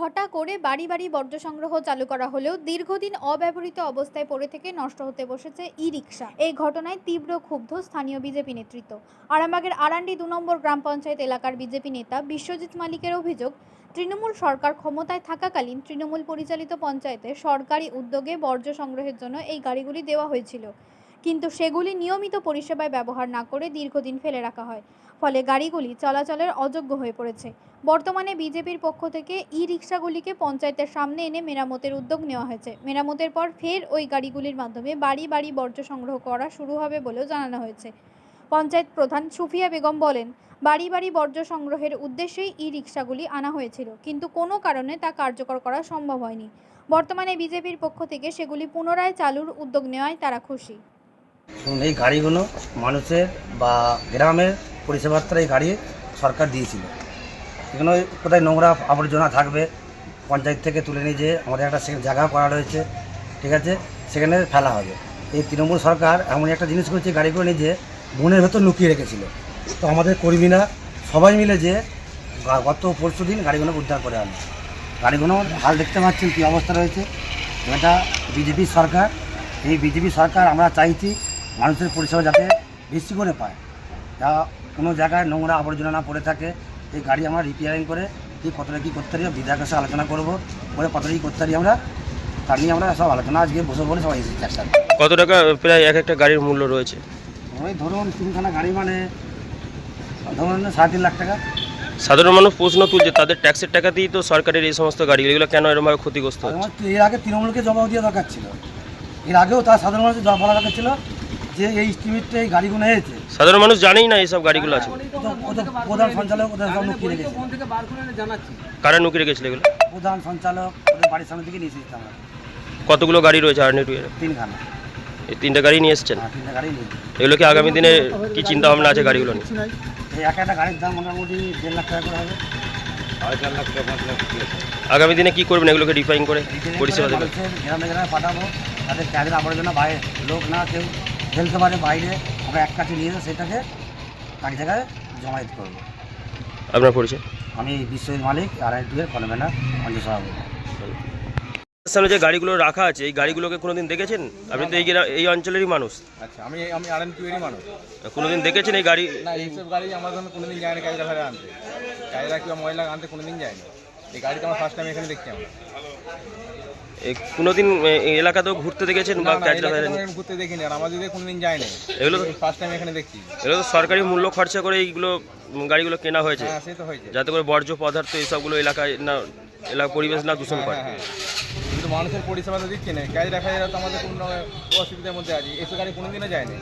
ঘটা করে বাড়ি বাড়ি বর্জ্য সংগ্রহ চালু করা হলেও দীর্ঘদিন অব্যবহৃত অবস্থায় পড়ে থেকে নষ্ট হতে বসেছে ই রিক্সা। এই ঘটনায় তীব্র ক্ষুব্ধ স্থানীয় বিজেপি নেতৃত্ব। আরামবাগের আরান্ডি ২ নম্বর গ্রাম পঞ্চায়েত এলাকার বিজেপি নেতা বিশ্বজিৎ মালিকের অভিযোগ, তৃণমূল সরকার ক্ষমতায় থাকাকালীন তৃণমূল পরিচালিত পঞ্চায়েতে সরকারি উদ্যোগে বর্জ্য সংগ্রহের জন্য এই গাড়িগুলি দেওয়া হয়েছিল, কিন্তু সেগুলি নিয়মিত পরিষেবায় ব্যবহার না করে দীর্ঘদিন ফেলে রাখা হয়, ফলে গাড়িগুলি চলাচলের অযোগ্য হয়ে পড়েছে। বর্তমানে বিজেপির পক্ষ থেকে ই রিক্সাগুলিকে পঞ্চায়েতের সামনে এনে মেরামতের উদ্যোগ নেওয়া হয়েছে। মেরামতের পর ফের ওই গাড়িগুলির মাধ্যমে বাড়ি বাড়ি বর্জ্য সংগ্রহ করা শুরু হবে বলেও জানানো হয়েছে। পঞ্চায়েত প্রধান সুফিয়া বেগম বলেন, বাড়ি বাড়ি বর্জ্য সংগ্রহের উদ্দেশ্যেই ই রিক্সাগুলি আনা হয়েছিল, কিন্তু কোনো কারণে তা কার্যকর করা সম্ভব হয়নি। বর্তমানে বিজেপির পক্ষ থেকে সেগুলি পুনরায় চালুর উদ্যোগ নেওয়ায় তারা খুশি। এই গাড়িগুলো মানুষের বা গ্রামের পরিষেবার্থে এই গাড়ি সরকার দিয়েছিল। এখানে কোথায় নোংরা আবর্জনা থাকবে পঞ্চায়েত থেকে তুলে নিয়ে যেয়ে আমাদের একটা জায়গা করা রয়েছে, ঠিক আছে, সেখানে ফেলা হবে। এই তৃণমূল সরকার এমন একটা জিনিস করেছে, গাড়িগুলো নিয়ে যে বনের ভেতর লুকিয়ে রেখেছিল। তো আমাদের কর্মীরা সবাই মিলে যে গত পরশু দিন গাড়িগুলো উদ্ধার করে আনে। গাড়িগুলোর হাল দেখতে পাচ্ছেন কী অবস্থা রয়েছে। এটা বিজেপি সরকার। এই বিজেপি সরকার আমরা চাইছি মানুষের পরিষেবা যাতে বেশি করে পায়, যা কোনো জায়গায় নোংরা আবর্জনা না পড়ে থাকে। এই গাড়ি আমরা রিপেয়ারিং করে কতটা কী করতে পারি বিধায়কের সাথে আলোচনা করবো, করে কতটা কী করতে পারি আমরা তার নিয়ে আমরা সব আলোচনা আজকে বসে বলে সবাই এসেছি একসাথে। কত টাকা প্রায় এক একটা গাড়ির মূল্য রয়েছে? ওই ধরুন 3খানা গাড়ি মানে ধরুন 3.5 লাখ টাকা। সাধারণ মানুষ প্রশ্ন তুলছে, তাদের ট্যাক্সের টাকাতেই তো সরকারের এই সমস্ত গাড়ি, এগুলো কেন এরকমভাবে ক্ষতিগ্রস্ত হচ্ছে? এর আগে তৃণমূলকে জবাব দেওয়া দরকার ছিল। এর আগেও তার সাধারণ মানুষের জবাব বলা দরকার ছিল যে এই স্টিমেটে এই গাড়িগুলো হয়েছে। সাধারণ মানুষ জানেই না এইসব গাড়িগুলো আছে। প্রধান সঞ্চালক ওদের সব নুকিয়ে রেখেছে। কারা নুকি রেখেছিল এগুলো? প্রধান সঞ্চালক ওদের বাড়ির সামনে থেকে নিয়ে এসেছি আমরা। কতগুলো গাড়ি রয়েছে আর্নি টু এর? 3খানা। এই 3টে গাড়ি নিয়ে এসেছেন? 3টে গাড়ি নিয়ে। এগুলো কি আগামী দিনে কি চিন্তা ভাবনা আছে গাড়িগুলো নিয়ে? এই একটা গাড়ির দাম মোটামুটি 1.5 লাখ টাকা করে হবে। 4.5 লাখ টাকা 5 লাখ। আগামী দিনে কি করবেন এগুলোকে রিফাইন করে পরিষেবা দেবেন? গ্রামে গ্রামে পাঠাবো, তাদের ট্যাগের আবর্জনা বাইরে লোক না কেউ ফেলতে পারে বাইরে, আমরা এক কাছে নিয়ে সেটাকে এক জায়গায় জমায়েত করবো। আপনার পরিচয়? আমি বিশ্বজিৎ মালিক, আরান্ডি 2 এর কনভেনার, পঞ্চায়েত সভাপতি। সামনে যে গাড়িগুলো রাখা আছে, এই গাড়িগুলোকে কোনোদিন দেখেছেন? আপনি তো এই অঞ্চলেরই মানুষ। আচ্ছা, আমি আরান্ডি 2 এরই মানুষ। কোনোদিন দেখেছেন এই গাড়ি? না, এইসব গাড়ি আমার জন্য কোনোদিন যায়নি কাজরা ভাড়া আনতে, কাজরা কিংবা ময়লা আনতে কোনোদিন যায়নি। এই গাড়িটা আমার ফার্স্ট টাইম এখানে দেখছি আমরা। কোনোদিন এই এলাকাতেও ঘুরতে দেখেছেন বা কাজরা ভাড়া? ঘুরতে দেখিনি, আর আমাদের কোনোদিন যায়নি। এগুলো ফার্স্ট টাইম এখানে দেখছি। এগুলো তো সরকারি মূল্য খরচা করে এইগুলো গাড়িগুলো কেনা হয়েছে। হ্যাঁ, সে তো হয়েছে, যাতে করে বর্জ্য পদার্থ এইসবগুলো এলাকায় না, এলাকা পরিবেশ না দূষণ করে। হ্যাঁ, কিন্তু মানুষের পরিষেবা তো দিচ্ছে না। কাজরা ফাজরা তো আমাদের কোনো অসুবিধার মধ্যে আছে। এইসব গাড়ি কোনোদিনও যায়নি।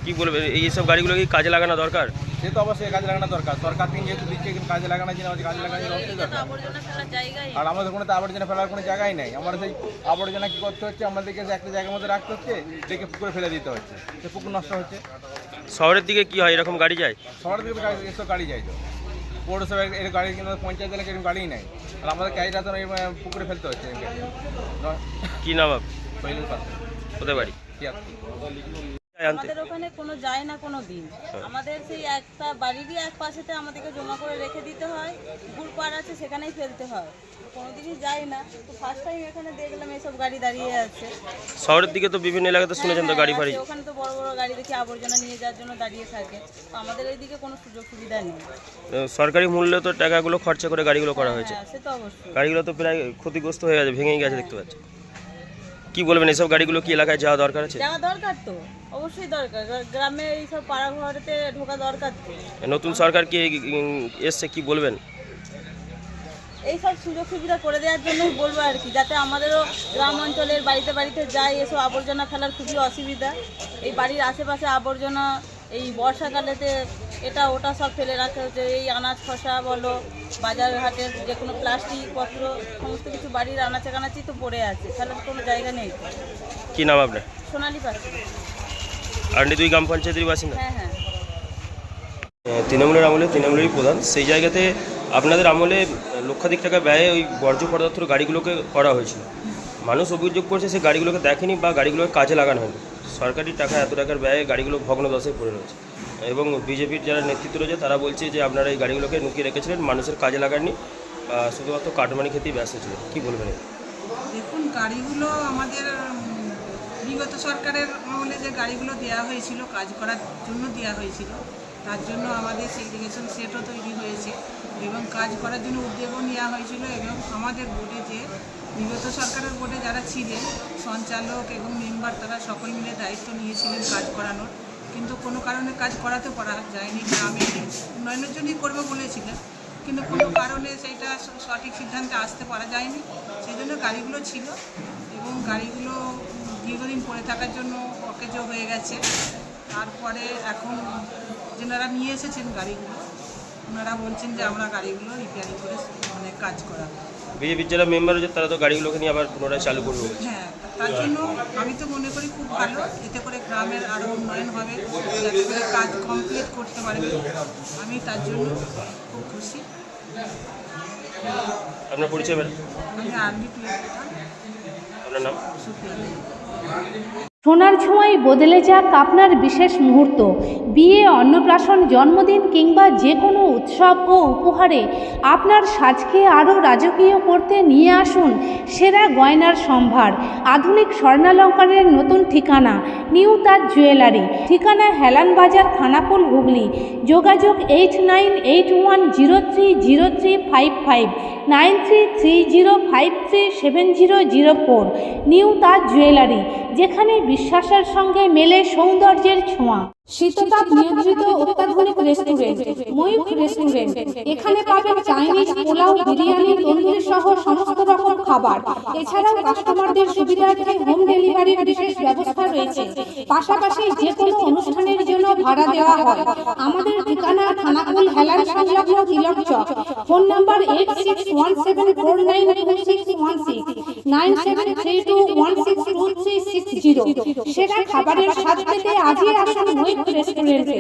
কি বলবেন, এইসব গাড়িগুলো কি কাজে লাগানো দরকার? সে তো অবশ্যই কাজে লাগানো দরকার। সরকার থেকে যেহেতু দিচ্ছে, কিন্তু কাজে লাগানোর জন্য আমাদের কাজে লাগানোর অবশ্যই দরকার। আর আমাদের কোনো তো আবর্জনা ফেলার কোনো জায়গাই নেই। আমরা সেই আবর্জনা কী করতে হচ্ছে, আমাদেরকে একটা জায়গার মধ্যে রাখতে হচ্ছে, দেখে পুকুরে ফেলে দিতে হচ্ছে, সে পুকুর নষ্ট হচ্ছে। শহরের দিকে কি হয়, এরকম গাড়ি যায়? শহরের দিকে এসব গাড়ি যায় তো পৌরসভা এর গাড়ি, কিন্তু পঞ্চায়েত এলাকায় এরকম গাড়িই নেই। আর আমাদের গাড়িটা তো পুকুরে ফেলতে হচ্ছে। কি নাম আপনার? শৈলীন পাত্র। কোথায় বাড়ি? আমাদের ওখানে কোনো যায় না কোনো দিন। আমাদের সেই একটা বাড়িরই এক পাশেতে আমাদেরকে জমা করে রেখে দিতে হয়, পুকুর পাড় আছে সেখানেই ফেলতে হয়, কোনোদিনই যায় না। তো ফার্স্ট টাইম এখানে দেখলাম এসব গাড়ি দাঁড়িয়ে আছে। শহরের দিকে তো বিভিন্ন এলাকাতে শুনেছেন তো গাড়ি ফাড়ি, ওখানে তো বড় বড় গাড়ি দেখি আবর্জনা নিয়ে যাওয়ার জন্য দাঁড়িয়ে থাকে। তো আমাদের এইদিকে কোনো সুযোগ সুবিধা নেই। সরকারি মূল্যে তো টাকাগুলো খরচা করে গাড়িগুলো করা হয়েছে। হ্যাঁ, সে তো অবশ্যই। গাড়িগুলো তো প্রায় ক্ষতিগ্রস্ত হয়ে গেছে, ভেঙে গেছে দেখতে পাচ্ছি। কি বলবেন, এইসব গাড়িগুলো কি এলাকায় যাওয়া দরকার আছে? যাওয়া দরকার তো, অবশ্যই দরকার। গ্রামে এইসব পাড়া ঘরেতে ঢোকা দরকার তো। নতুন সরকার কি এসছে, কি বলবেন? এই সব সুযোগ সুবিধা করে দেওয়ার জন্যই বলবো আর কি, যাতে আমাদেরও গ্রাম অঞ্চলের বাড়িতে বাড়িতে যায়। এসব আবর্জনা ফেলার খুবই অসুবিধা। এই বাড়ির আশেপাশে আবর্জনা এই বর্ষাকালেতে এটা ওটা সব ফেলে রাখা হচ্ছে। এই আনাজ খসা বলো, বাজার ঘাটের যে কোনো প্লাস্টিক পত্র সমস্ত কিছু বাড়ির আনাচে কানাচি তো পড়ে আছে, ফেলার কোনো জায়গা নেই। কি নাম আপনার? সোনালী পাত্র, আরান্ডি 2 গ্রাম পঞ্চায়েতের বাসিন্দা। হ্যাঁ হ্যাঁ। তৃণমূলের আমলে তৃণমূলেরই প্রধান, সেই জায়গাতে আপনাদের আমলে লক্ষাধিক টাকা ব্যয়ে ওই বর্জ্য পদার্থর গাড়িগুলোকে করা হয়েছিল। মানুষ অভিযোগ করছে সে গাড়িগুলোকে দেখেনি বা গাড়িগুলোকে কাজে লাগানো হয়নি। সরকারি টাকা এত টাকার ব্যয়ে গাড়িগুলো ভগ্নদশায় পড়ে রয়েছে, এবং বিজেপির যারা নেতৃত্ব রয়েছে তারা বলছে যে আপনারা এই গাড়িগুলোকে নুকিয়ে রেখেছিলেন, মানুষের কাজে লাগাননি, শুধুমাত্র কাটমানি খেতেই ব্যস্ত ছিল, কি বলবেন? দেখুন, গাড়িগুলো আমাদের বিগত সরকারের আমলে যে গাড়িগুলো দেওয়া হয়েছিল কাজ করার জন্য দেওয়া হয়েছিল, তার জন্য আমাদের সেগ্রিগেশন সেটও তৈরি হয়েছে এবং কাজ করার জন্য উদ্যোগও নেওয়া হয়েছিল। এবং আমাদের বোর্ডে যে বিগত সরকারের বোর্ডে যারা ছিলেন সঞ্চালক এবং মেম্বার, তারা সকল মিলে দায়িত্ব নিয়েছিলেন কাজ করানোর, কিন্তু কোনো কারণে কাজ করাতে পারা যায়নি। গ্রামে উন্নয়নের জন্যই করবে বলেছিলেন, কিন্তু কোনো কারণে সেইটা সঠিক সিদ্ধান্তে আসতে পারা যায়নি। সেই জন্য গাড়িগুলো ছিল এবং গাড়িগুলো দীর্ঘদিন পড়ে থাকার জন্য অকেজো হয়ে গেছে। তারপরে এখন যেনারা নিয়ে এসেছেন গাড়িগুলো, ওনারা বলছেন যে আমরা গাড়িগুলো রিপেয়ারিং করে কাজ করাবো। বিজেপির যারা মেম্বার হচ্ছে তারা তো গাড়িগুলোকে নিয়ে আবার পুনরায় চালু করবে। হ্যাঁ, তার জন্য আমি তো মনে করি খুব ভালো, এতে করে গ্রামের আরও উন্নয়ন হবে, যাতে করে কাজ কমপ্লিট করতে পারবে। আমি তার জন্য খুব খুশি। আপনার পরিচয় বলেন? আমি আর্মি প্লেয়ার, আপনার নাম? সুপ্রিয়া। সোনার ছোঁয়ায় বদলে যাক আপনার বিশেষ মুহূর্ত। বিয়ে, অন্নপ্রাশন, জন্মদিন কিংবা যে কোনো উৎসব ও উপহারে আপনার সাজকে আরও রাজকীয় করতে নিয়ে আসুন সেরা গয়নার সম্ভার। আধুনিক স্বর্ণালঙ্কারের নতুন ঠিকানা নিউ তাজ জুয়েলারি। ঠিকানা হেলান বাজার, খানাকুল, হুগলি। যোগাযোগ 8981030355 9330537004। নিউ তাজ জুয়েলারি, যেখানে বিশ্বাসের সঙ্গে মেলে সৌন্দর্যের ছোঁয়া। শীততাপ নিয়ন্ত্রিত অত্যাধুনিক রেস্টুরেন্ট ময়ূখ রেস্টুরেন্ট। এখানে পাবেন চাইনিজ, পোলাও, বিরিয়ানি, তন্দুরি সহ সমস্ত রকম খাবার। এছাড়াও কাস্টমারদের সুবিধার্থে হোম ডেলিভারির বিশেষ ব্যবস্থা রয়েছে। পাশাপাশি যে কোনো অনুষ্ঠানের জন্য ভাড়া দেওয়া হয়। আমাদের ঠিকানা খানাকুল, হেলান সংলগ্ন তিলক চক। Phone number 8617492616 9732162360। সেরা খাবারের স্বাদ পেতে আজই আসুন ময়ূখ রেস্টুরেন্টে।